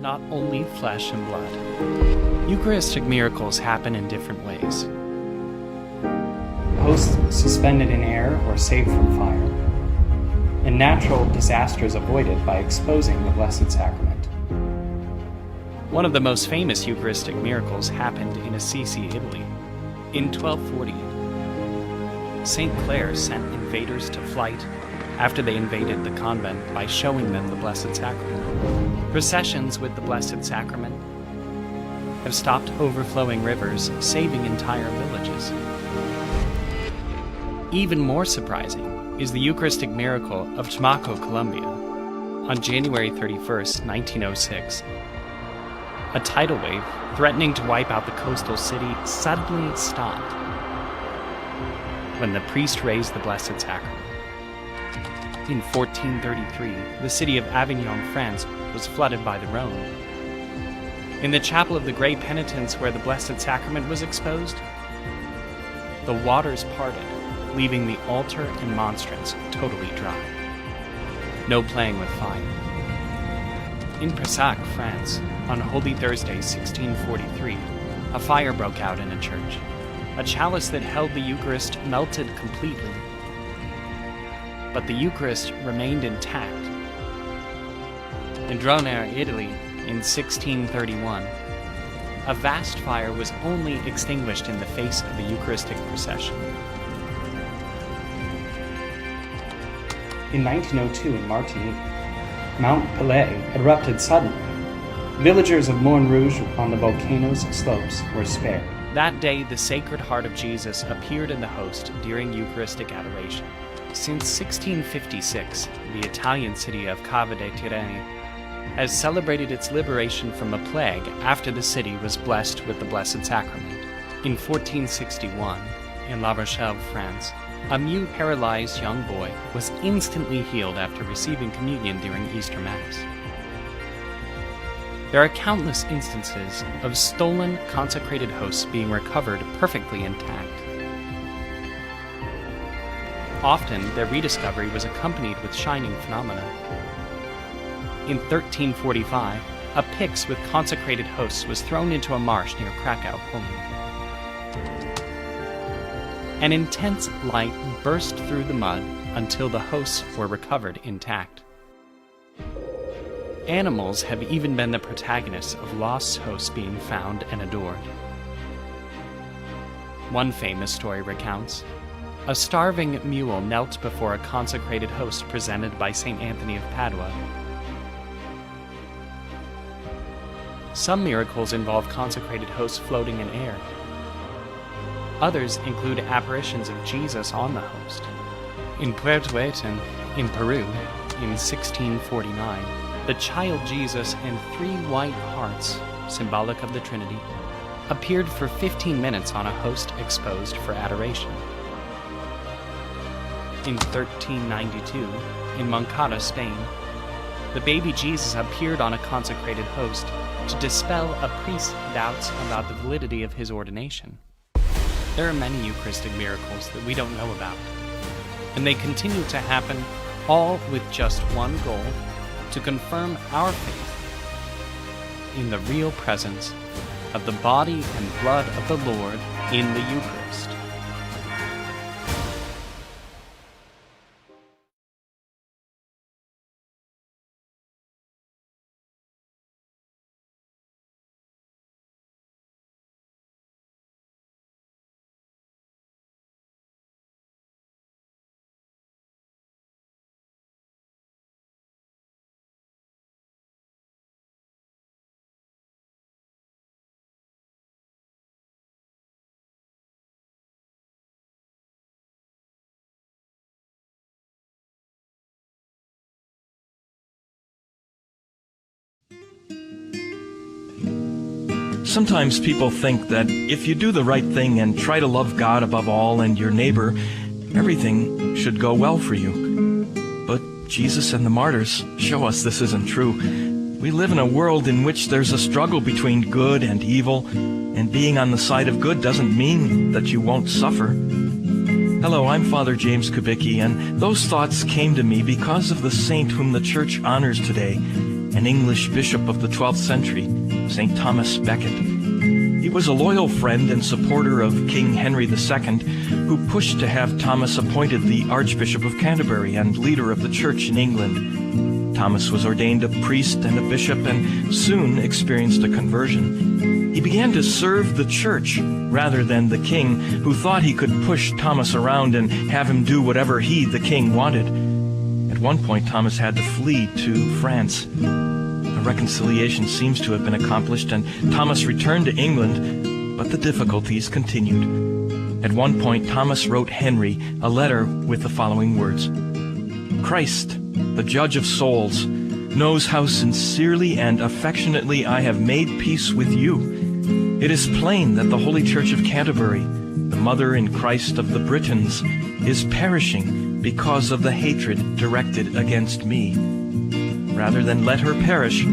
not only flesh and blood. Eucharistic miracles happen in different ways. Hosts suspended in air or saved from fire, and natural disasters avoided by exposing the Blessed Sacrament. One of the most famous Eucharistic miracles happened in Assisi, Italy. In 1240, St. Clare sent invaders to flight after they invaded the convent by showing them the Blessed Sacrament. Processions with the Blessed Sacrament have stopped overflowing rivers, saving entire villages. Even more surprising is the Eucharistic miracle of Tumaco, Colombia. On January 31st, 1906, a tidal wave threatening to wipe out the coastal city suddenly stopped when the priest raised the Blessed Sacrament. In 1433, the city of Avignon, France, was flooded by the Rhone. In the chapel of the Great Penitence where the Blessed Sacrament was exposed, the waters parted, leaving the altar and monstrance totally dry. No playing with fire. In Pessac, France, on Holy Thursday, 1643, a fire broke out in a church. A chalice that held the Eucharist melted completely, but the Eucharist remained intact. In Dronera, Italy, in 1631, a vast fire was only extinguished in the face of the Eucharistic procession. In 1902 in Martinique, Mount Pelée erupted suddenly. Villagers of Morne Rouge on the volcano's slopes were spared. That day, the Sacred Heart of Jesus appeared in the host during Eucharistic adoration. Since 1656, the Italian city of Cava dei Tirreni has celebrated its liberation from a plague after the city was blessed with the Blessed Sacrament. In 1461, in La Rochelle, France, a mute paralyzed young boy was instantly healed after receiving communion during Easter Mass. There are countless instances of stolen consecrated hosts being recovered perfectly intact. Often, their rediscovery was accompanied with shining phenomena. In 1345, a pyx with consecrated hosts was thrown into a marsh near Krakow, Poland. An intense light burst through the mud until the hosts were recovered intact. Animals have even been the protagonists of lost hosts being found and adored. One famous story recounts, a starving mule knelt before a consecrated host presented by St. Anthony of Padua. Some miracles involve consecrated hosts floating in air. Others include apparitions of Jesus on the host. In Puerto Aytén, in Peru, in 1649, the child Jesus and 3 white hearts, symbolic of the Trinity, appeared for 15 minutes on a host exposed for adoration. In 1392, in Moncada, Spain, the baby Jesus appeared on a consecrated host to dispel a priest's doubts about the validity of his ordination. There are many Eucharistic miracles that we don't know about, and they continue to happen, all with just one goal: to confirm our faith in the real presence of the body and blood of the Lord in the Eucharist. Sometimes people think that if you do the right thing and try to love God above all and your neighbor, everything should go well for you. But Jesus and the martyrs show us this isn't true. We live in a world in which there's a struggle between good and evil, and being on the side of good doesn't mean that you won't suffer. Hello, I'm Father James Kubicki, and those thoughts came to me because of the saint whom the Church honors today. an English bishop of the 12th century, St. Thomas Becket. He was a loyal friend and supporter of King Henry II, who pushed to have Thomas appointed the Archbishop of Canterbury and leader of the Church in England. Thomas was ordained a priest and a bishop and soon experienced a conversion. He began to serve the Church rather than the king, who thought he could push Thomas around and have him do whatever he, the king, wanted. At one point, Thomas had to flee to France. A reconciliation seems to have been accomplished, and Thomas returned to England, but the difficulties continued. At one point, Thomas wrote Henry a letter with the following words: "Christ, the judge of souls, knows how sincerely and affectionately I have made peace with you. It is plain that the Holy Church of Canterbury, the mother in Christ of the Britons, is perishing because of the hatred directed against me. Rather than let her perish,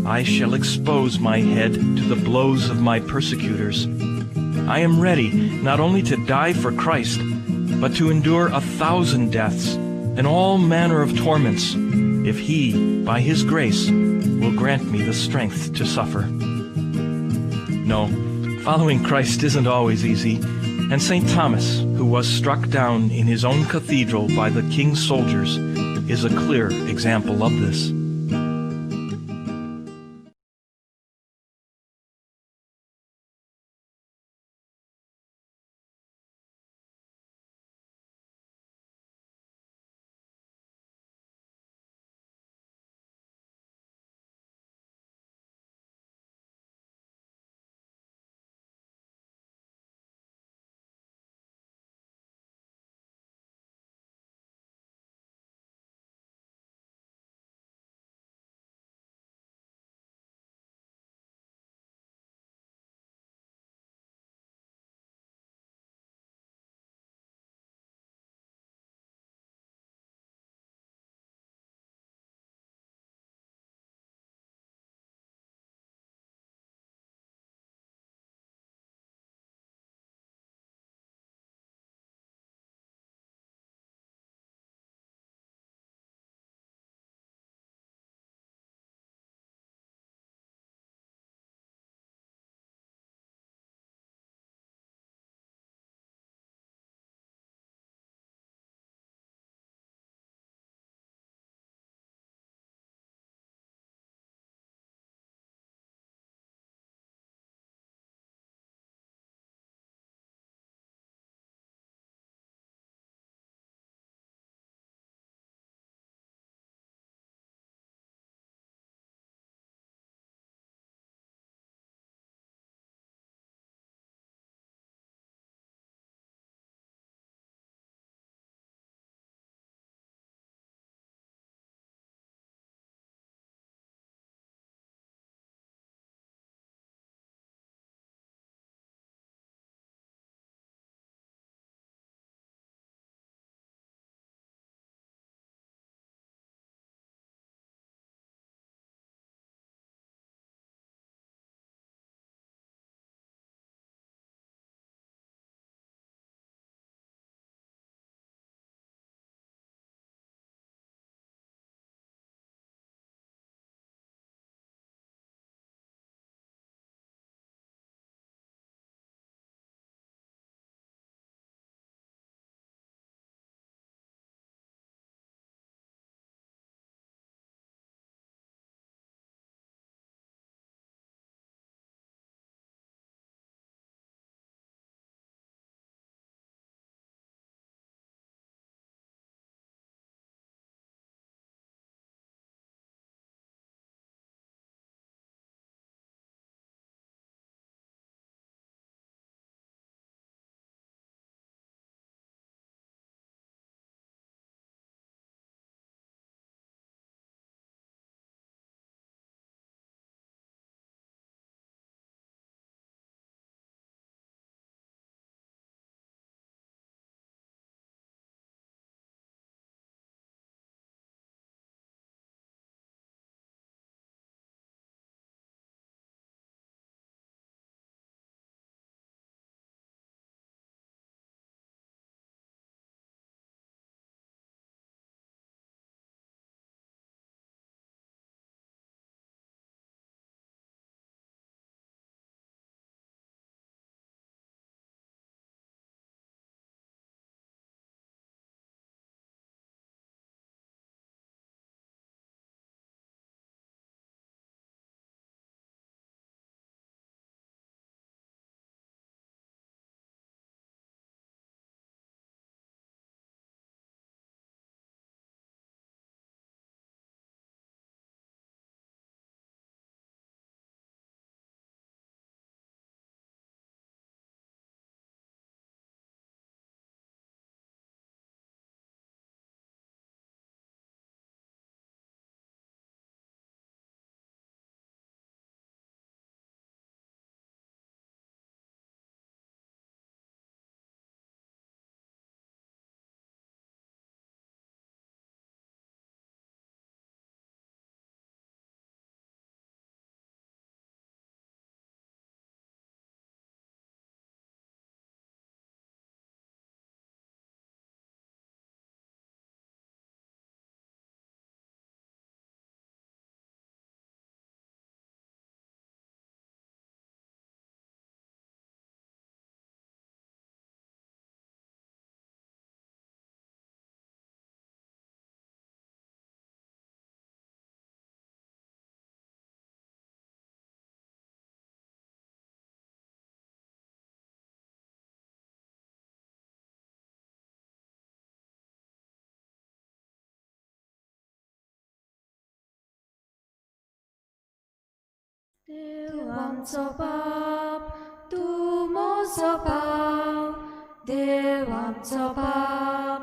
I shall expose my head to the blows of my persecutors. I am ready not only to die for Christ, but to endure 1,000 deaths and all manner of torments, if he, by his grace, will grant me the strength to suffer." No, following Christ isn't always easy, and St. Thomas, who was struck down in his own cathedral by the king's soldiers, is a clear example of this. देव आमचो बाप तूं म्हजो भाव, देव आमचो बाप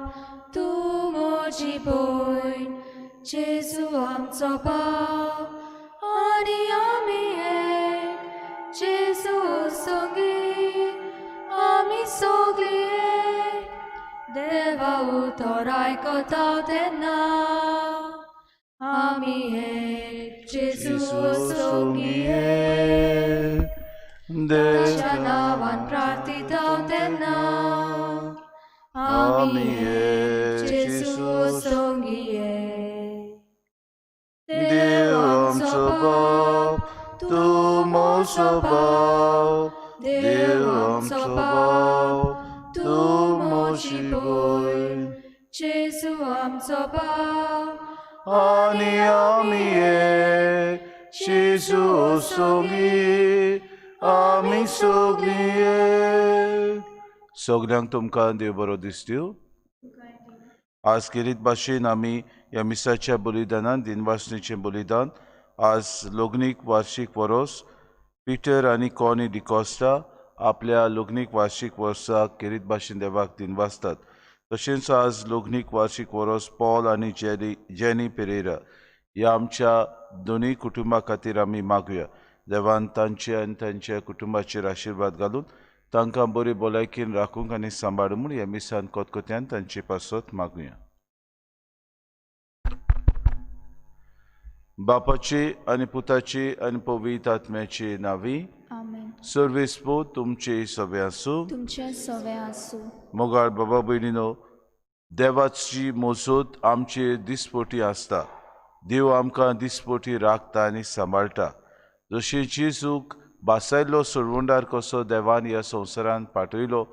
तूं म्हजी भयण, जेजू आमचो भाव आनी आमी एक, जेजू संगीत आमी सगळीं एक, देवा उतर आयकता तेन्ना आमी एक, जेजू संगीत एक, ताच्या नांवान प्रार्थिता तेन्ना आमी एक, जेजू संगीत एक. देव आमचो बाप तूं म्हजो भाव, देव आमचो बाप तूं म्हजी भयण, जेजू आमचो भाव आनी आमी एक, जेजू संगीत आमी सगळीं एक. सगळ्यांक तुमकां देव बरो दीस दिवं. आज केरीत भाशेन आमी ह्या मिसाच्या बलिदानान दिनवासनेचें बलिदान आज लग्नीक वार्षिक वरोस पिटर आनी कॉनी डिकॉस्टा आपल्या लग्नीक वार्षिक वर्साक केरीत भाशेन देवाक दिनवासतात. तशेंच आज लग्नीक वार्षिक वरोस पॉल आनी जेनी पेरेरा ह्या आमच्या दोनूय कुटुंबा खातीर आमी मागुया. देवान तांचे आनी तांच्या कुटुंबाचेर आशिर्वाद घालून तांकां बरे भलायकेन राखूंक आनी सांबाळूंक म्हूण ह्या मिसान कोतकोत्यान तांचे पासत मागुया. बापाची आनी पुताची आनी पवित्र आत्म्याची नांवी. आमेन. सर्वेस्पो तुमचे सवे आसूं. तुमचे सवे आसूं. मोगाळ बाबा भयणीनो, देवाची मोजत आमचे दिसपोटी आसता. देव आमकां दिसपोटी राखता आनी सांबाळटा. जशें जेजूक बासायल्लो सोडवंडार कसो देवान ह्या संवसारान पाठयलो,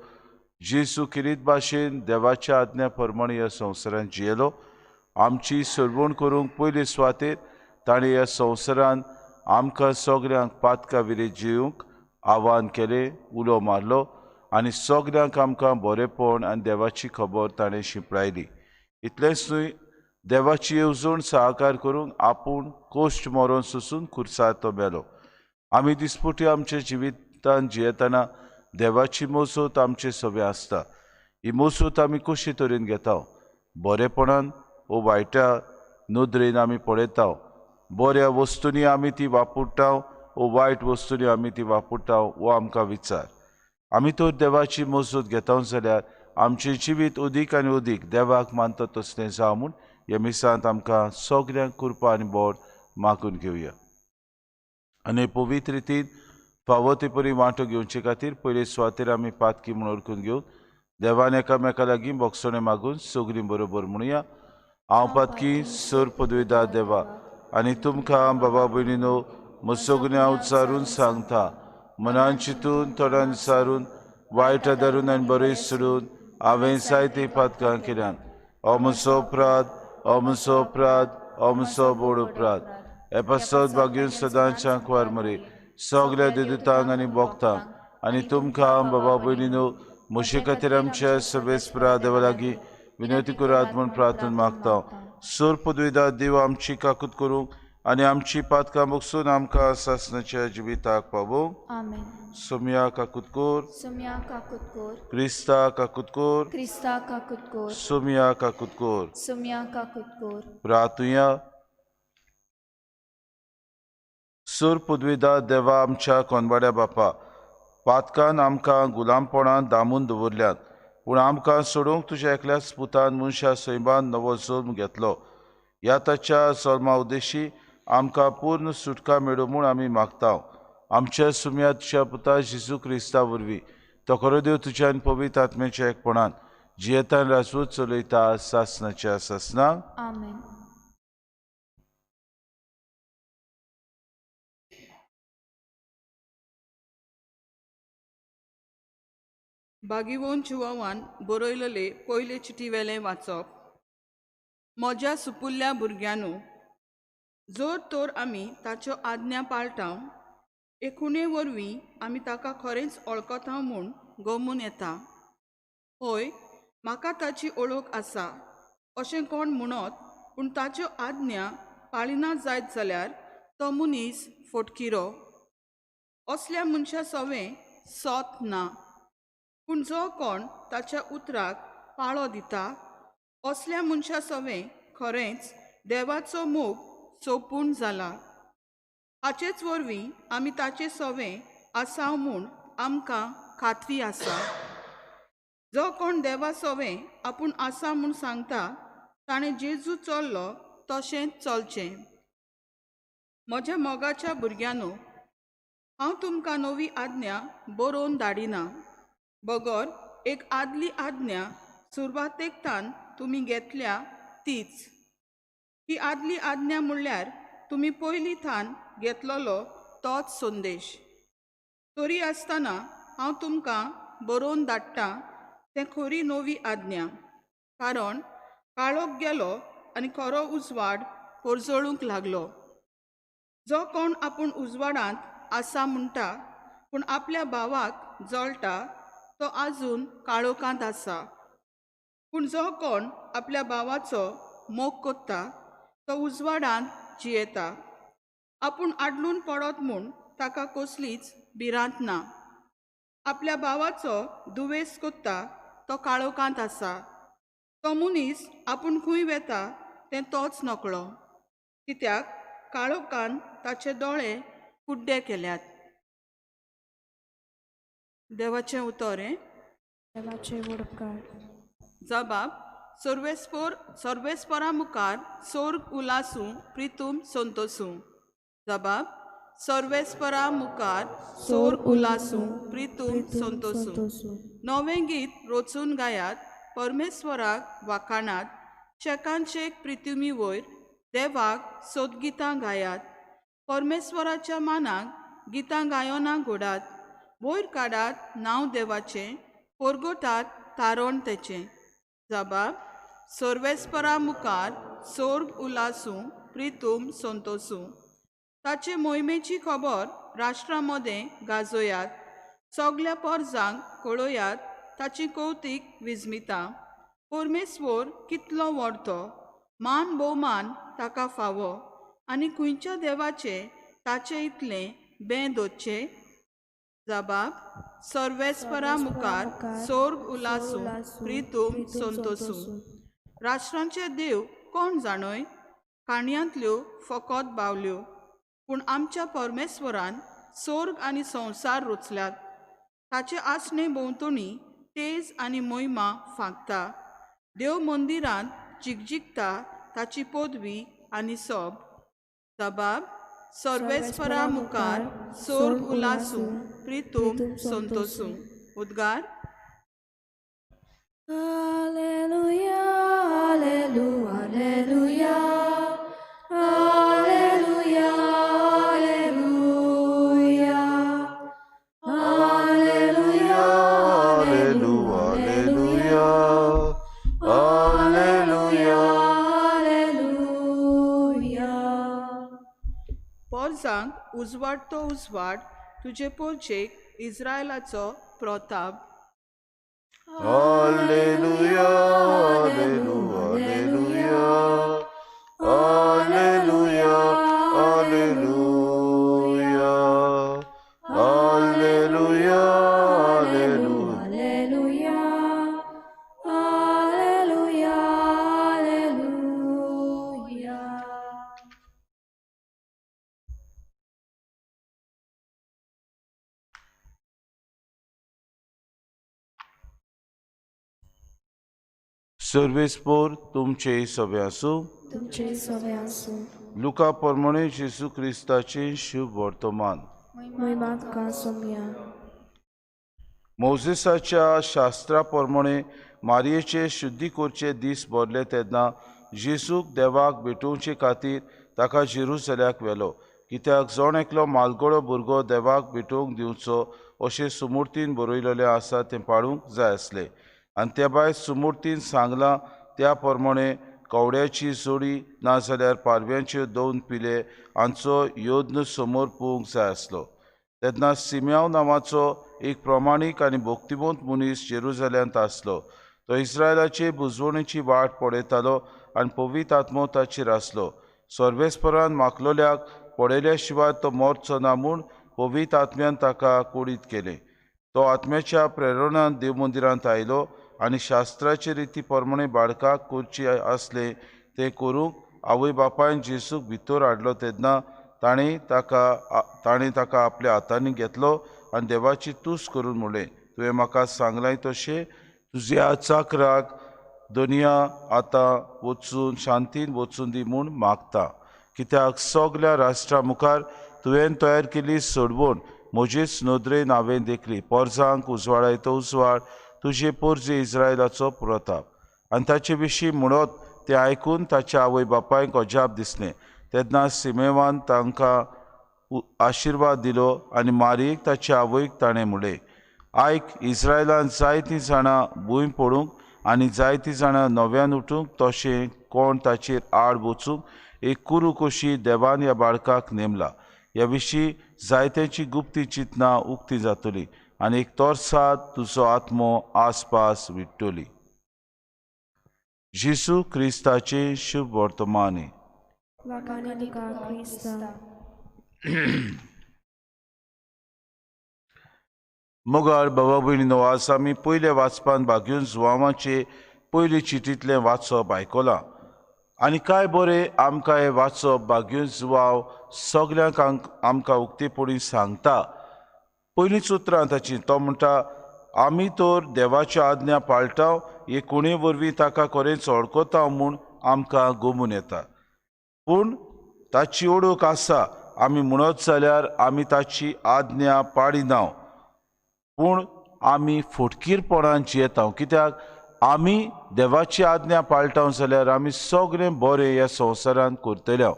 जेजू किरीत भाशेन देवाच्या आज्ञा प्रमाणे ह्या संवसारान जियेलो. आमची सोडवण करूंक पयले सुवातेर ताणें ह्या संवसारान आमकां सगळ्यांक पातका विरें जिवंक आव्हान केलें, उलो मारलो आनी सगळ्यांक आमकां बरेपण आनी देवाची खबर ताणें शिंपडायली. इतलेंच न्हय, देवाची येवजण सहकार करूंक आपूण कोश्ट मरोन सुसून खुर्सार तो मेलो. आमी दिसपोटी आमच्या जिवितान जियेतना देवाची मोजत आमचे सवे आसता. ही मोजत आमी कशे तरेन घेता? बरेपणान वो वायटा नदरेन आमी पळयता. बऱ्या वस्तूंनी आमी ती वापरता वो वायट वस्तूंनी आमी ती वापरता वो आमकां विचार. आमी तर देवाची मोजत घेता जाल्यार आमचें जिवीत अदीक आनी अदीक देवाक मानता तसलें जावं म्हूण ह्या मिसांत आमकां सगळ्यांक कृपा आनी बोड मागून घेवया. आनी पवित्र रितीन फावो ते परी वांटो घेवचे खातीर पयले सुवातेर आमी पातकी म्हूण ओळखून घेवन देवान एकामेका लागीं बोगसणे मागून सगळीं बरोबर म्हणुया. हांव पातकी सर पदवीदार देवा आनी तुमकां बाबा भयणीनो म्हजो सगळें हांव विचारून सांगता. मनान चिंतून तोंडान विचारून वायट धरून आनी बरें सोडून हांवें जायते पातकां केल्यान. हो म्हजो अपराध, हो म्हजो अपराध, हो म्हजो बोड अपराध. हे पासत भाग्यून सदांच्या कुवार मरे सगळ्या देदूतांक आनी भोगतांक आनी तुमकां बाबा भयणीनो म्हजे खातीर आमच्या सर्वेस्परा देवा लागीं विनंती करात म्हूण प्रार्थना मागता. सर पदवीदार देव आमची काकूत करूंक आनी आमची पातकां मोगसून आमकां सासणाच्या जिविताक पावोवंक. आमेन. सोम्या काकूत कोर. सोम्या काकूत कोर. क्रिस्ता काकूत कोर. क्रिस्ता काकूत कोर. सोम्या काकूत कोर. सोम्या काकूत कोर. प्रार्थुया. सर पदवीदार देवा आमच्या कोनवाड्या बापा, पातकान आमकां गुलामपणान दामून दवरल्यात, पूण आमकां सोडूंक तुज्या एकल्याच पुतान मनशा सैबान नवो जल्म घेतलो. ह्या ताच्या जल्मा उद्देशी आमकां पूर्ण सुटका मेळो म्हूण आमी मागता. आमच्या सुम्याच्या पुता जेजू क्रिस्ता वरवीं तो खरो देव तुज्या आनी पवित्र आत्म्याच्या एकपणान जियेतान राजवत चलयता सासणाच्या सासणाक. आमेन. बागीवोन चुवावान बरयलेले पयले चिटीवेलें वाचप. म्हज्या सुपुल्ल्या भुरग्यांनो, जर तर आमी ताच्यो आज्ञा पाळटा, एकुणे वरवीं आमी ताका खरेंच वळखता म्हूण गमून येता. हय, म्हाका ताची ओळख आसा अशें कोण म्हणत, पूण ताच्यो आज्ञा पाळिना जायत जाल्यार तो मनीस फटकिरो असल्या मनशा सवे सोत ना, पूण जो कोण ताच्या उतराक पाळो दिता असल्या मनशा सवे खरेंच देवाचो मोग सोपून जाला. हाचेच वरवीं आमी ताचे सवे आसा म्हूण आमकां खात्री आसा. जो कोण देवा सवे आपूण आसा म्हूण सांगता ताणें जेजू चल्लो तशेंच चलचें. म्हज्या मोगाच्या भुरग्यांनो, हांव तुमकां नवी आज्ञा बरोवन धाडिना. बगर एक आदली आज्ञा सुरवातेकतान तुमी घेतल्या तीच. ही आदली आज्ञा म्हणल्यार तुमी पयलीं थान घेतलोलो तोच संदेश. तरी आसतना हांव तुमकां बरोवन धाडटां तें खरी नवी आज्ञा. कारण काळोख गेलो आनी खरो उजवाड परजळूंक लागलो. जो कोण आपूण उजवाडांत आसा म्हणटा पूण आपल्या भावाक जळटा तो आजून काळोखांत आसा. पूण जो कोण आपल्या भावाचो मोग कोत्ता तो उजवाडांत जियेता. आपूण आडलून पडत म्हूण ताका कसलीच भिरांत ना. आपल्या भावाचो दुवेस कोत्ता तो काळोखांत आसा. तो मनीस आपूण खंय वेता तें तोच नकळो, कित्याक काळोखान ताचे दोळे कुड्डे केल्यात. देवाचें उतर. देवाचे वडकार. जबाब. सर्वेस्परा मुखार सोर्ग उलासूं प्रितूम संतोसूं. जबाब. सर्वेस्परा मुखार सोर्ग उलासूं प्रितूम संतोसूं. नवें गीत रोचून गायात, परमेश्वराक वाखाणात, शेकांचेक प्रितुमी वयर देवाक सोदगितां गायात. परमेश्वराच्या मानाक गितां गायोना घोडात. वयर काडात नांव देवाचें, परगोटात तारण तेचें. जबाब. सर्वेस्परा मुखार सोर्ग उलासूं प्रितूम संतोसूं. ताचे मोहिमेची खबर राष्ट्रां मदें गाजोयात. सगल्या परजांक कळोयात ताची कौतीक विजमिता. परमेश्वर कितलो व्हडतो, मान भोवमान ताका फावो, आनी खंयच्या देवाचे ताचे इतलें बें दोतचें. जबाब. सर्वेस्परा मुखार सोर्ग उलासूं प्रितूम संतोसूं. राष्ट्रांचे देव कोण जाणोय? काणयांतल्यो फकत बावल्यो. पूण आमच्या परमेश्वरान सोर्ग आनी संवसार रचल्यात. ताचे आसणे भोंवतणी तेज आनी मोहिमा फांकता. देव मंदिरांत जिकजिकता ताची पदवी आनी सोब. जबाब. सर्वेस्परा मुखार सोर्ग उलासूं प्रितूम संतोसूं. उद्गार. Alleluia, alleluia, alleluia, alleluia, alleluia, alleluia, Alleluia, Alleluia, alleluia. पोरजांक उजवाड तो उजवाड, तुजे पोरचेक इस्रायलाचो Pratap. Alleluia, Alleluia, Alleluia, Alleluia, Alleluia, Alleluia, Alleluia, alleluia, alleluia. सर्वेस्पोर तुमचे सवे आसूं. तुमचे सवे आसूं. लुका प्रमाणे जेजू क्रिस्ताचें शुभ वर्तमान. महिमा तुका सोम्या. मोजेसाच्या शास्त्रा प्रमाणे मारयेचे शुद्धी करचे दीस भरले तेन्ना जेजूक देवाक भेटोवचे खातीर ताका जेरुसल्याक व्हेलो, कित्याक जोण एकलो मालगडो भुरगो देवाक भेटोवंक दिवचो अशें सुमूर्तीन बरयलेलें आसा तें पाळूंक जाय आसलें. आनी त्या भायर सुमूर्तीन सांगलां त्या प्रमाणे कवड्याची जोडी नाजाल्यार पारव्यांच्यो 2 पिले हांचो योद्न समोर पळोवंक जाय आसलो. तेन्ना सिम्याव नांवाचो एक प्रमाणीक आनी भोक्तिमोंत मनीस जेरुसलेमांत आसलो. तो इस्रायलाचे बुजवणेची वाट पळयतालो आनी पवित्र आत्मो ताचेर आसलो. सर्वेस्परान मागलोल्याक पळयल्या शिवाय तो मरचो ना म्हूण पवित्र आत्म्यान ताका कुडीत केले. तो आत्म्याच्या प्रेरणान देव मंदिरांत आयलो आनी शास्त्राचे रिती प्रमाणे बाळकाक करचे आसले ते करूंक आवय बापायन जेसूक भितर हाडलो तेन्ना ताणें ताका आपल्या हातांनी घेतलो आनी देवाची तुस करून म्हणलें, तुवें म्हाका सांगलां तशें तुज्या चाकराक दुनिया आतां वचून शांतीन वचून दी म्हूण मागता. कित्याक सगल्या राष्ट्रां मुखार तुवें तयार केल्ली सोडवण म्हजेच नदरेन हांवें देखली. पोरजांक उजवाडायतो उजवाड, तुजे पोरजे इस्रायलाचो प्रताप. आनी ताचे विशीं म्हणत तें आयकून ताच्या आवय बापायक अजाप दिसलें. तेन्ना सिमेवान तांकां आशिर्वाद दिलो आनी मारयेक ताच्या आवयक ताणें म्हणलें, आयक, इस्रायलांत जायतीं जाणां भूंय पडूंक आनी जायतीं जाणां नव्यान उठूंक तशें कोण ताचेर आड वचूंक एक कुरू कशी देवान ह्या बाळकाक नेमला. ह्या विशीं जायत्यांची गुप्ती चिंतना उक्ती जातली आनी एक तोर्साद तुजो आत्मो आसपास विट्टली. जेसू क्रिस्ताचे शुभ वर्तमानी. वाकाने तुका क्रिस्ता. मोगाळ बाबा भयणीनो, आज आमी पयले वाचपान भाग्यून जुवांवाचे पयली चिटींतलें वाचप आयकलां आनी काय बरें आमकां हें वाचप भाग्यून जुवांव सगल्यांक आमकां उक्तेपणी सांगता. पयलींच उतरां ताची तो म्हणटा, आमी तर देवाची आज्ञा पाळटाव, हे कोणे वरवीं ताका खरेंच वळखता म्हूण आमकां गमून येता. पूण ताची ओळख आसा आमी म्हणत जाल्यार आमी ताची आज्ञा पाळिना, पूण आमी फटकीरपणान जियेता. कित्याक आमी देवाची आज्ञा पाळटा जाल्यार आमी सगळें बरें ह्या संवसारांत करतले.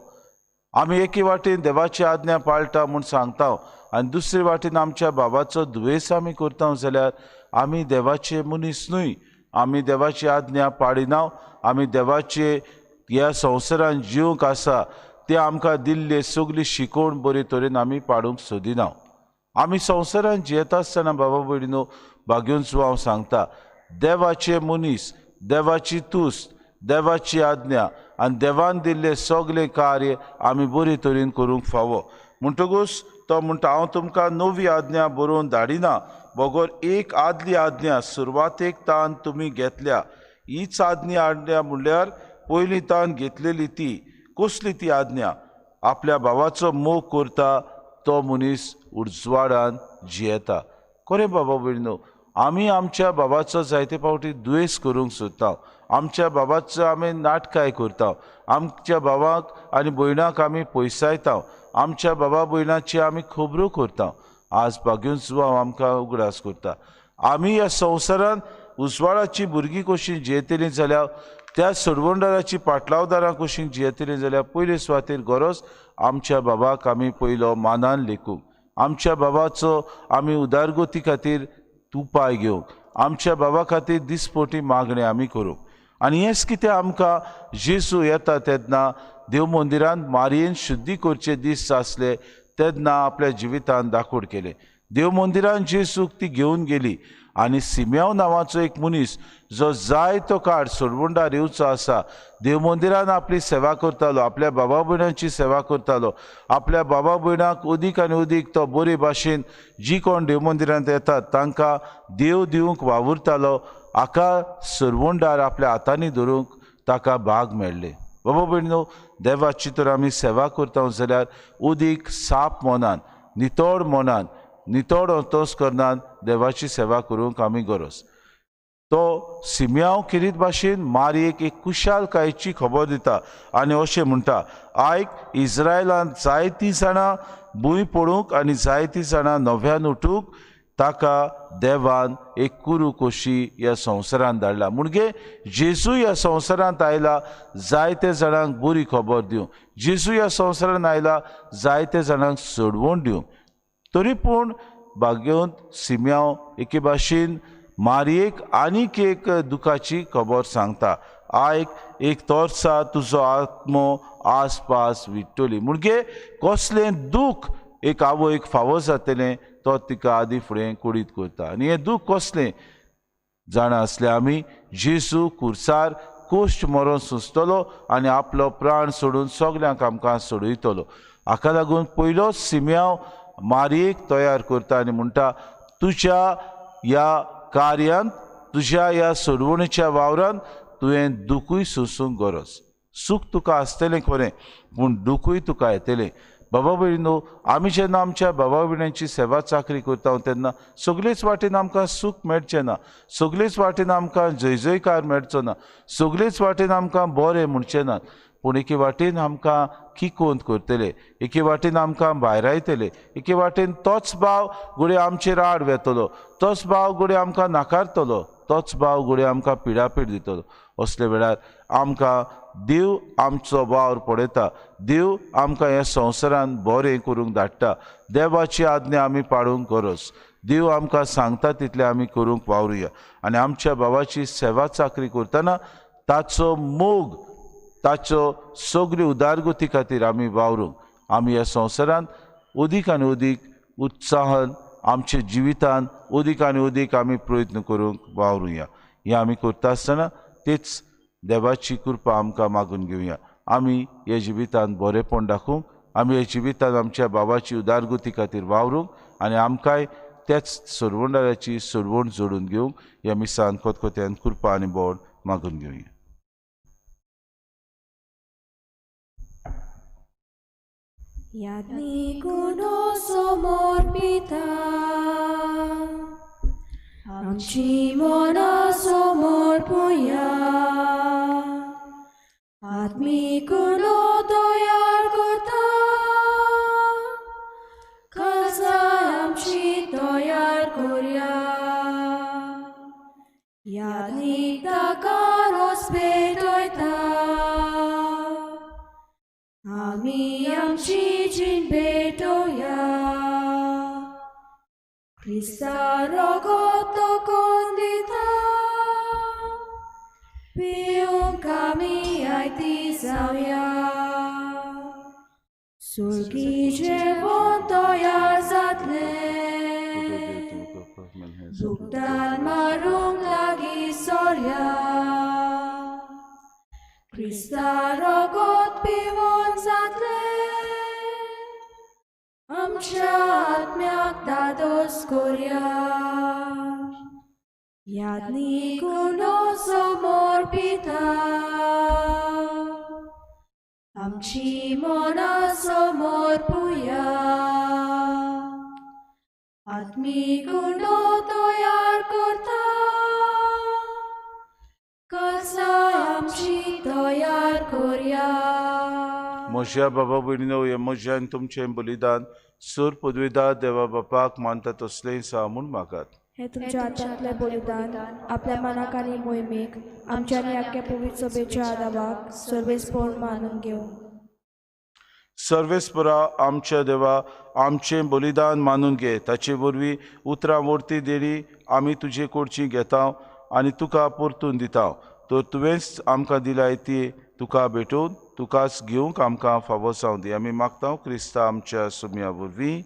आमी एके वाटेन देवाची आज्ञा पाळटा म्हूण सांगता आनी दुसरे वाटेन आमच्या बाबाचो दुयेंस आमी करता जाल्यार आमी देवाचे मनीस न्हय. आमी देवाची आज्ञा पाळिना. आमी देवाचे ह्या संवसारांत जिवंक आसा ते आमकां दिल्ले सगळी शिकोवण बरे तरेन आमी पाडूंक सोदिना. आमी संवसारांत जियेता आसतना बाबा भयणीनो, भाग्यून हांव सांगता, देवाचे मनीस, देवाची तुस, देवाची आज्ञा आनी देवान दिल्लें सगळें कार्य आमी बरे तरेन करूंक फावो. म्हणटकूच तो म्हणटा, हांव तुमकां नवी आज्ञा बरोवन धाडिना, बगर एक आदली आज्ञा सुरवातेक तान तुमी घेतल्या. हीच आज्ञा म्हणल्यार पयलीं तान घेतलेली ती. कसली ती आज्ञा? आपल्या भावाचो मोग करता तो मनीस उजवाडान जियेता. खरें बाबा भयणीनो, आमी आमच्या बाबाचो जायते फावटी दुयेंस करूंक सोदता. आमच्या बाबाचो आमी नाटकाय करता. आमच्या बाबाक आनी भयणाक आमी पयसायता. आमच्या बाबा भयणाची आमी खबरो करता. आज भाग्यून जुवांव आमकां उगडास करता, आमी ह्या संवसारांत उजवाडाची भुरगीं कशीं जियेतलीं जाल्यार, त्या सोडवणदाराची पाटलावदारां कशीं जियेतलीं जाल्यार पयले सुवातेर गरज आमच्या बाबाक आमी पयलो मानान लेखूंक. आमच्या बाबाचो आमी उदारगती खातीर उपाय घेवंक. आमच्या बाबा खातीर दिसपोटी मागणें आमी करूंक. आनी हेंच कितें आमकां जेसू येता तेन्ना देव मंदिरांत मारयेन शुद्धी करचे दीस आसले तेन्ना आपल्या जिवितांत दाखोड केलें. देव मंदिरांत जेसूक ती घेवन गेली आनी सिमेव नांवाचो एक मनीस जो जाय तो काळ सोडवणदार येवचो आसा, देव मंदिरान आपली सेवा करतालो, आपल्या बाबा भयणांची सेवा करतालो. आपल्या बाबा भयणाक अदीक आनी अदीक तो बरे भाशेन जी कोण देव मंदिरांत येतात तांकां देव दिवंक वावुरतालो. हाका सोडवणदार आपल्या हातांनी धरूंक ताका भाग मेळ्ळे. बाबा भयणीनो, देवाची तर आमी सेवा करता जाल्यार उदीक साप मनान, नितोड मनान, नितोड अंतस्करणान देवाची सेवा करूंक आमी गरज. तो सिम्याव किरीत भाशेन मारयेक एक कुशालकायेची खबर दिता आनी अशें म्हणटा, आयक, इस्रायलांत जायतीं जाणां भूंय पडूंक आनी जायतीं जाणां नव्यान उठूंक ताका देवान एक कुरू कशी ह्या संवसारांत धाडला. म्हणजे जेजू ह्या संवसारांत आयला जायते जाणांक बरी खबर दिवंक. जेजू ह्या संवसारांत आयला जायते जाणांक सोडवण दिवंक. तरी पूण भाग्यवंत सिम्याव एके भाशेन मारयेक आनीक एक दुखाची खबर सांगता, आयक, एक तोर्सा तुजो आत्मो आसपास विट्टली. म्हणजे कसलें दूख एक आवयक फावो जातलें तो तिका आदी फुडें कुडीत करता. आनी हें दूख कसलें जाणा आसलें आमी, जेजू खुर्सार कोश्ट मरोन सुचतलो आनी आपलो प्राण सोडून सगल्यांक आमकां सोडयतलो. हाका लागून पयलोच सिम्याव मारयेक तयार करता आनी म्हणटा तुज्या ह्या कार्यांत तुज्या ह्या सोडवणेच्या वावरांत तुवें दुखूय सोसूंक गरज. सूख तुका आसतलें खरें पूण दुखूय तुका येतलें. बाबा भयणीनो, आमी जेन्ना आमच्या बाबा भयणांची सेवा चाकरी करता तेन्ना सगळेच वाटेन आमकां सूख मेळचें ना, सगळेच वाटेन आमकां जयजयकार मेळचो ना, सगळेच वाटेन आमकां बरें म्हणचें ना. पूण एके वाटेन आमकां किकोंत करतले, एके वाटेन आमकां भायर आयतले, एके वाटेन तोच भाव घोडये आमचेर आड वेतलो, तोच भाव घोडये आमकां नाकारतलो, तोच भाव घोडये आमकां पिडापीड दितलो. असले वेळार आमकां देव आमचो वावर पळयता, देव आमकां ह्या संवसारांत बरें करूंक धाडटा. देवाची आज्ञा आमी पाळूंक गरज. देव आमकां सांगता तितलें आमी करूंक वावरुया आनी आमच्या बाबाची सेवा चाकरी करतना ताचो मोग, ताच्यो सगळ्यो उदारगती खातीर आमी वावरूंक, आमी ह्या संवसारांत अदीक आनी अदीक उत्साहान आमच्या जिवितान अदीक आनी अदीक आमी प्रयत्न करूंक वावरुया. हें आमी करता आसतना तेच देवाची कृपा आमकां मागून घेवया. आमी हे जिवितांत बरेंपण दाखोवंक, आमी हे जिवितांत आमच्या बाबाची उदारगती खातीर वावरूंक आनी आमकांय त्याच सोडवणदाराची सोडवण जोडून घेवंक ह्या मिसान खतखत्यान कृपा आनी बोड मागून घेवया. याज्ञिकुनो समर्पिता आमची मना समर्पुया आत्मिकुनो तयार करता खासाय आमची तयार करूया याज्ञिक ताका रोस भेटयता आमी आमची जीण भेटोया ख्रिस्ता रगत तोकोन दिता पिवंक आमी आयती जावया सुर्गी जेवण तयार जातलें दुखदान मारूंक लागीं सोरया ख्रिस्ता रगत पिवून जातलें आमच्या आत्म्याक दादोस कोरया याज्ञिकुनो समर्पिता आमची मना समर्पुया आत्मिकुनो तयार करता खासाय आमची तयार करूया. म्हज्या बाबा भयणीनो, हें म्हज्यान तुमचें बलिदान सूर पदवीदार देवा बापाक मानता तसलें सा म्हूण मागात. हे तुमच्या हातांतलें बलिदान आपल्या मनाक आनी मोहिमेक आमच्या आनी आख्या पवित्र सभेच्या आदाराक सर्वेस्पण मानून घेवं. सर्वेस्परा आमच्या देवा, आमचें बलिदान मानून घे. ताचे वरवीं उतरां मोर्ती देणी आमी तुजे कडची घेता आनी तुका परतून दिता. तर तुवेंच आमकां दिलाय ती तुका भेटून तुकाच घेवंक आमकां फावो जावं दी. आमी मागता क्रिस्ता आमच्या सुम्या वरवीं.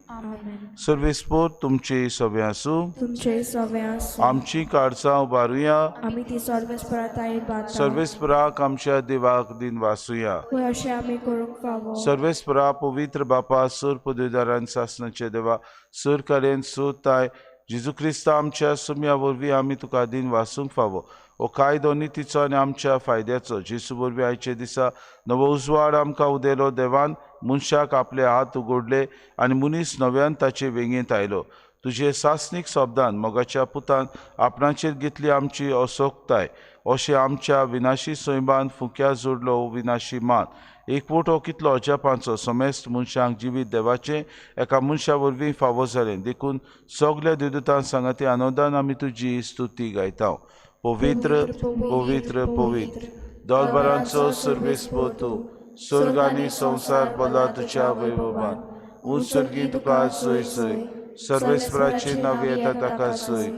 सर्वेस्पर तुमचे सवे आसूं, तुमचे सवे आसूं. आमची काळजां उबारुया, आमी ती सर्वेस्परा तायेर बाता. सर्वेस्पराक आमच्या देवाक दिन वासुया. पळय अशें आमी करूंक फावो. सर्वेस्परा पवित्र बापा, सर पदवीदारान सासणाचे देवा, सर कारेन सोताय जेजू क्रिस्ता आमच्या सुम्या वरवीं आमी तुका दिन वासूंक फावो. हो कायदो नितीचो आनी आमच्या फायद्याचो. जेजू वरवीं आयचे दिसा नवो उजवाड आमकां उदेलो. देवान मनशाक आपले हात उगडले आनी मनीस नव्यान ताचे वेंगेंत आयलो. तुजे सासनीक शब्दान मोगाच्या पुतान आपणाचेर घेतली आमची असोक्ताय. अशें आमच्या विनाशी सैमान फुक्या जोडलो विनाशी मान. एकवट हो कितलो अजापांचो. समेस्त मनशांक जिवीत देवाचें एका मनशा वरवीं फावो जालें. देखून सगल्या देवदूतां सांगाती आनंदान आमी तुजी स्तुती गायता. पवित्र पवित्र पवित्र दरबारांचो सर्वेस्पो तूं. स्वर्ग आनी संवसार भला तुज्या वैभवान. उत्सर्गी तुका सय सय. सर्वेस्पराचें नांव येता ताका सय.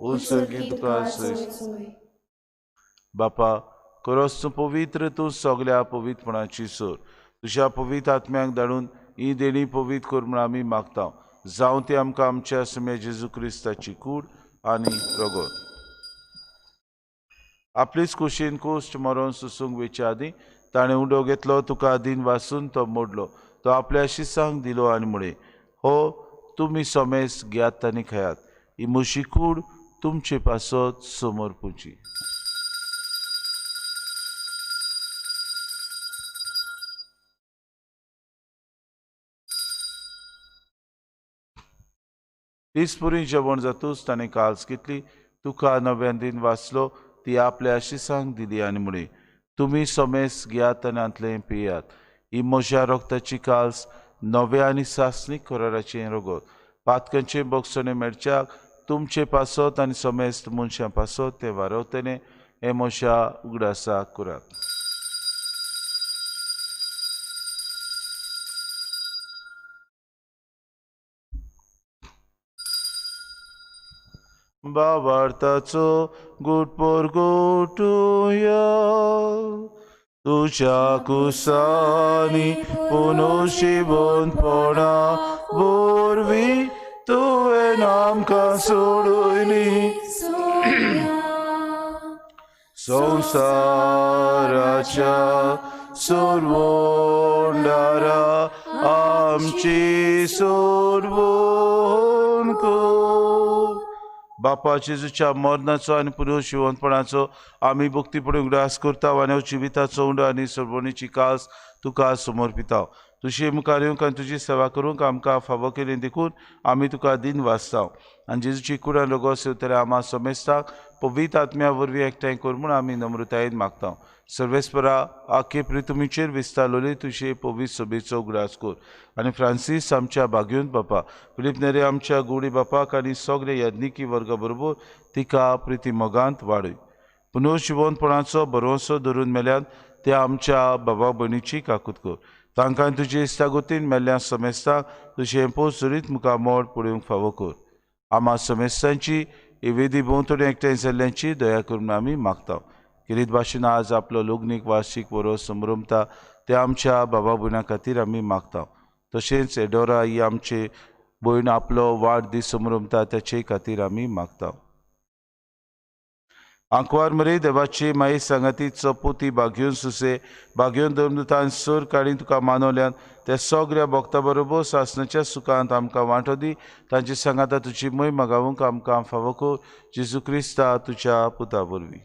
उत्सर्गी तुका सय. बापा, खरोच तूं पवित्र. तूं सगल्या पवित्रपणाची सोर. तुज्या पवित्र आत्म्याक धाडून ही देणी पवित्र कर म्हूण आमी मागता. जावं ती आमकां आमच्या सुम्या जेजू क्रिस्ताची कूड आनी रगत. आपलीच कुशीन कुश्ट मरोन सुसूंक वेचे आदीं ताणें उंडो घेतलो. तुका दिन वासून तो मोडलो. तो आपल्या शिसांक दिलो आनी म्हळें, हो तुमी सोमेस घेयात आनी खायात. ही म्हशी कूड तुमचे पासत समोर पुंची. दिसपुरी जेवण जातूच ताणें काल्स घेतली. तुका नव्यान दिन वाचलो ती आपल्या आशिसांक दिली आनी म्हळी, तुमी सोमेस घेयात आनी आंतले पियात. ही म्हज्या रोगताची काल्स नवे आनी सासणीक कोराराचें रगत. पातकांचे बोगसणे मेळच्याक तुमचे पासत आनी सोमेस्त मनशां पासत ते वारवतले. हे म्हज्या उगडासाक करात. भावार्थाचो गुटपोर गोटुया तुझ्या कुसानी पुनोशिवनपणा बोरवी तुवें आमकां सोडूनी संवसाराच्या सोडवोंडारा आमची सोडवण कर. बापा जेजूच्या मरणाचो आनी पुनर्जिवंतपणाचो आमी भक्तीपणे उगडास करता. आनी जिविताचो उंड आनी सोडवणीची कास तुका समर्पिता. तुजी मुखार येवंक आनी तुजी सेवा करूंक आमकां फावो केली देखून आमी तुका दिन वाचता. आनी जेजूची कुडान रगत सेवतले आमा समेस्ताक पवित्र आत्म्या वरवीं एकठांय कर म्हूण आमी नम्रतायेन मागता. सर्वेस्परा आखे प्रितुमीचेर विस्तारलोली तुजे पवित्र सभेचो उगडास कर. आनी फ्रांसीस आमच्या भाग्योन बापा, फिलीप नेरे आमच्या गुडी बापाक आनी सगळे यज्ञिकी वर्गा बरोबर तिका प्रिती मोगांत वाडय. पुनर्जिवंतपणाचो भरवंसो धरून मेल्यान त्या आमच्या बाबा भयणीची काकूत कर. तांकां तुजे इश्टागोतीन मेल्ल्या समेस्तांक तुजे पोसरीत मुखामोड पळोवंक फावो कर. आमा समेस्तांची ही वेदी भोंवतणी एकठांय जाल्ल्यांची दया करून आमी मागता. किरीत भाशेन आज आपलो लग्नीक वार्षिक वरोस संभ्रमता त्या आमच्या बाबा भयणां खातीर आमी मागता. तशेंच एडोरा ही आमची भयण आपलो वाडदीस संभ्रमता त्याचे खातीर आमी मागता. आंकवार मरे देवाची माई सांगाती चपोती भाग्योन सुसे भाग्योन धर्मदुतान सर काडीन तुका मानवल्यान त्या सगळ्या भक्तां बरोबर सासणाच्या सुखांत आमकां वांटो दी. तांची सांगाता तुजी मय मागावंक आमकां फावो कर. जेजू क्रिस्ता तुज्या पुता वरवीं.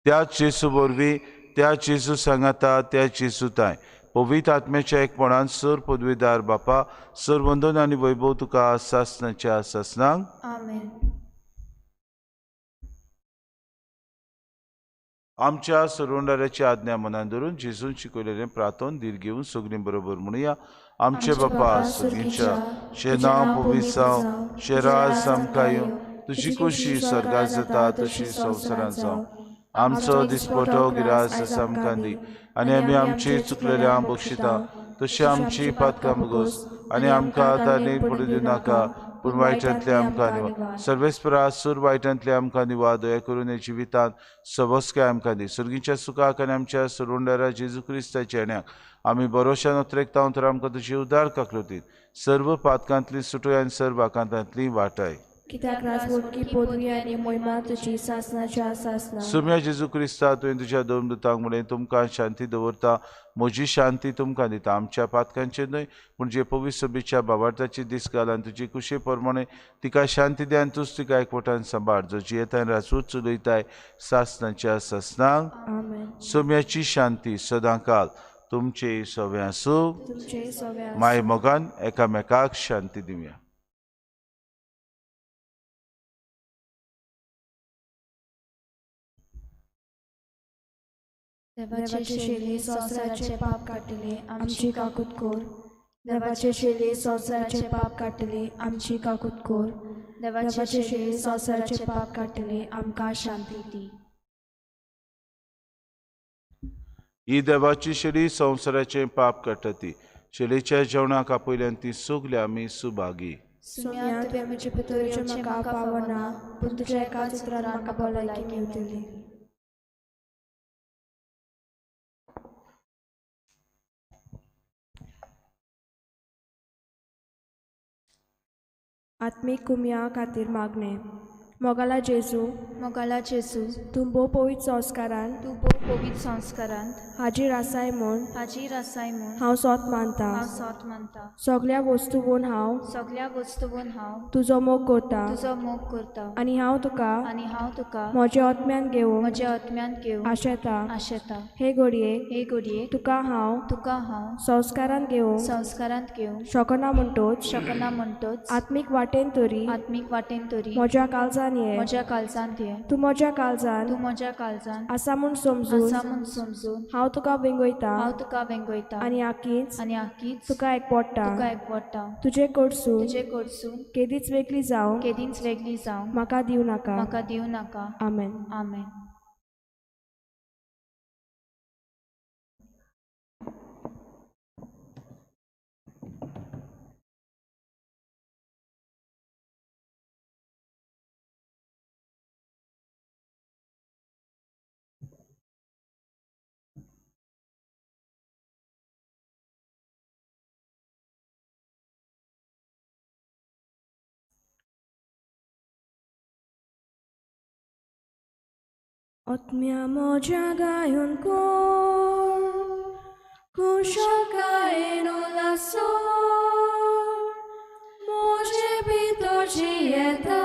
त्याच जेजू वरवीं त्याच जेजू सांगाता त्याच जेजूताय पवित्र आत्म्याच्या एकपणान सर पदवीदार बापा सर वंदन आनी वैभव तुका सासणाच्या सासणांक. आमेन. आमच्या सर्वंडाऱ्याची आज्ञा मनान धरून जेजून शिकयलेलें प्रार्थन धीर घेवन सगळीं बरोबर म्हणुया. आमचे बापा सगळींच्या शे नांव पवित्र जावं, शे राज आमकां येवं, तुजी खुशी स्वर्गांत जाता तशी संवसारांत जावं. आमचो दिसपटो गिरास आमकां दी आनी आमी आमची चुकलेल्यांक बक्षिता तशी आमची पातकां बगोस आनी आमकां तारणेक पडूं दिवं नाका पूण वायटांतले आमकां निवाड. सर्वेस्परा सूर वायटांतले आमकां निवाड. दया करून हे जिवितांत सबस्काय आमकां दी. सर्गीच्या सुखाक आनी आमच्या सर्वंडारा जेजू क्रिस्ताच्या येण्याक आमी भरोशान उतरेकता तर आमकां तुजी उदार काकलुतीन सर्व पातकांतली सुटय आनी सर्व आकांतांतली वाटाय. कित्याक राजवटकी पदवी आनी मोहिमा तुजी सासणाच्या सासना. सुम्या जेजू क्रिस्ता तुवें तुज्या धर्मदुतांक म्हणलें तुमकां शांती दवरता, म्हजी शांती तुमकां दिता. आमच्या पातकांचेर न्हय पूण जे पवित्र सभेच्या भावार्थाची दीस घाल आनी तुजी कुशे प्रमाणे तिका शांती दी आनी तूंच तिका एकवटान सांबाळ. जो जियेताय राजवट चलयताय सासणाच्या सासनांक. आमेन. सुम्याची शांती सदांकाल तुमचे सगळ्यां आसूं. तुमचे सगळ्या माय मोगान एकामेकाक शांती दिवया. देवाचे शेले संवसाराचे पाप काटले आमची काकूत कोर. देवाचे शेले संवसाराचे पाप काटले आमची काकूत कोर. देवाचे शेले संवसाराचे पाप काटले आमकां शांती दी. ही देवाची शेळी संवसाराचे पाप काडटा. शेळीच्या जेवणाक आपयल्यान ती सगळी आमी सुभागी. सुम्या तुवें म्हजे पितरीचे म्हाका पावना पूण तुज्या एकाच उतरान म्हाका भलायकी मेवतली. आत्मीक कुम्या खातीर मागणें. मोगाला जेजू मोगाला जेजू तूं भोव पवित्र संस्कारान पवित्र संस्कारांत हाजीर आसाय म्हूण हाजीर आसाय म्हूण हांव सोत मानता. हांव सोत मानता. सगळ्या वस्तूंवन हांव सगळ्या वस्तूंवन हांव तुजो मोग करता तुजो मोग करता आनी हांव तुका आनी हांव तुका म्हज्या आत्म्यान घेवंक म्हज्या आत्म्यान घेवंक आशेता. आशेता. हे घडयेक हे घडयेक तुका हांव तुका हांव संस्कारान घेवंक संस्कारांत घेवंक शकना म्हणटोच शकना म्हणटोच आत्मीक वाटेन तरी आत्मीक वाटेन तरी म्हज्या काळजान ये. म्हज्या काळजांत ये. तूं म्हज्या काळजान तूं म्हज्या काळजांत आसा म्हूण समजून आसा म्हूण समजून हांव तुका वेंगयता हांव तुका वेंगयता आनी आखीच आनी आखीच तुका एकवडटा. तुका एकवडटा. तुजे कडसून तुजे कडसून केदीच वेगळी जावंक केदींच वेगळी जावंक म्हाका दिवं नाका. म्हाका दिवं नाका. आमेन. आमेन. आत्म्या म्हज्या गायन कोर कुशलकायेन उलासोर म्हजे भितर जियेता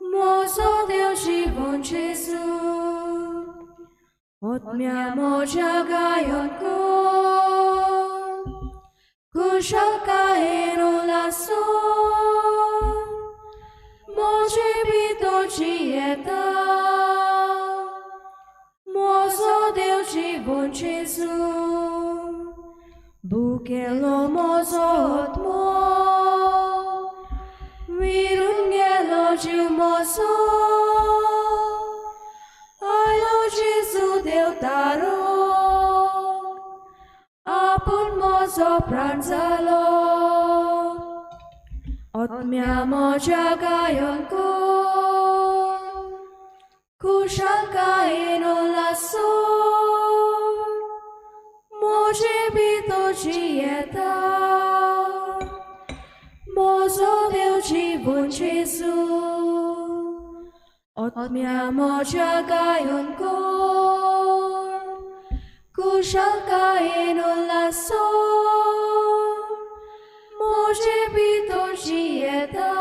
म्हजो देव जीवन जेजू. आत्म्या म्हज्या गायन कोर कुशलकायेन उलासोर म्हजे भितर जियेता म्हजो देव जीवन जेजू. भुकेलो म्हजो आत्मो विरून गेलो जीव म्हजो आयलो जेजू देवतारो आपूण म्हजो प्राण जालो. आत्म्या म्हज्या गायन कोर कुशलकायेन उलासोर म्हजे भितर जियेता म्हजो देव जीवन जेजू. आत्म्या म्हज्या गायन कोर कुशलकायेन उलासोर म्हजे भितर जियेता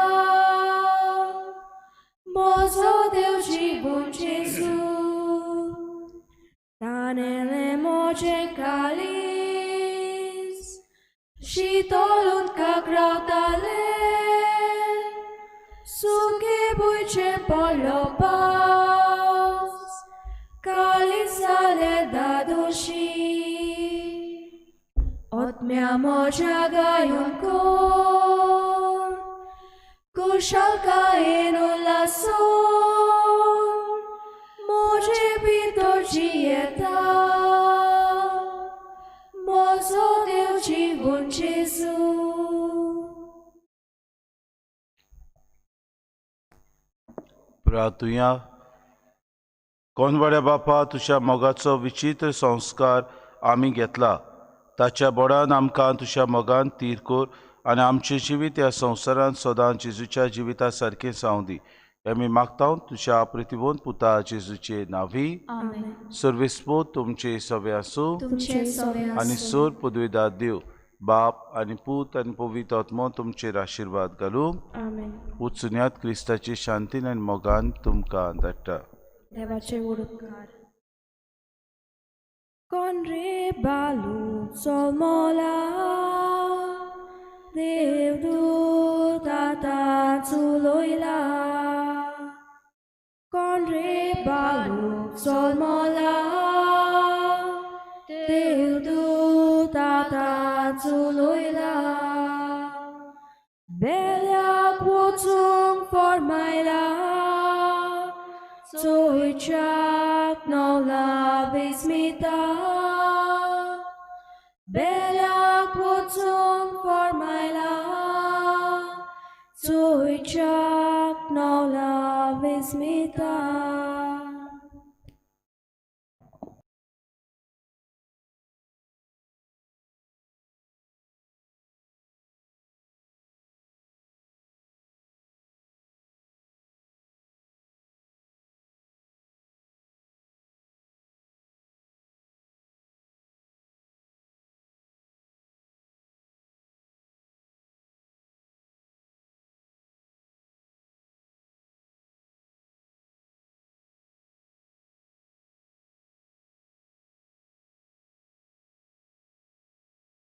म्हजो देव जीवन जेजू. ताणेले म्हजे काळीज शीतल उदकाक रावताले सुखे बुयचे पडलो पावस काळीज जाले दादोशी. आत्म्या म्हज्या गायन कोर कुशलकायेन उलासोर म्हजे भितर जियेता म्हजो देव जीवन जेजू. प्रार्थुया. कोनवाड्या बापा, तुज्या मोगाचो विचित्र संस्कार आमी घेतला. ताच्या बोडान आमकां तुज्या मोगान तीर कोर आनी आमचें जिवीत ह्या संवसारांत सदांच जेजूच्या जिविता सारकें जावं दी. आमी मागता तुज्या प्रतिबोध पुता जेजूचे नांवी. आमेन. सर्वेस्पोत तुमचे सवे आसूं तुमचे सवे आनी आसूं. सोर पदवीदार देव बाप आनी पूत आनी पवित्र आत्मो तुमचेर आशिर्वाद घालूं. आमेन. उचुन्यात क्रिस्ताची शांतीन आनी मोगान तुमकां धाडटा. देवाचे उडकार. कोण रे बालू चोलमोला देवदूत आतां चुलोयला. कोण रे बालू चोलमोला देवदूत आतां चुलोयला. बेल्याक वचूंक फॉर्मायला चोयच्याक नवला विस्मिता. बेल्याक वचूंक फॉर्मायला चोयच्याक नवला विस्मिता.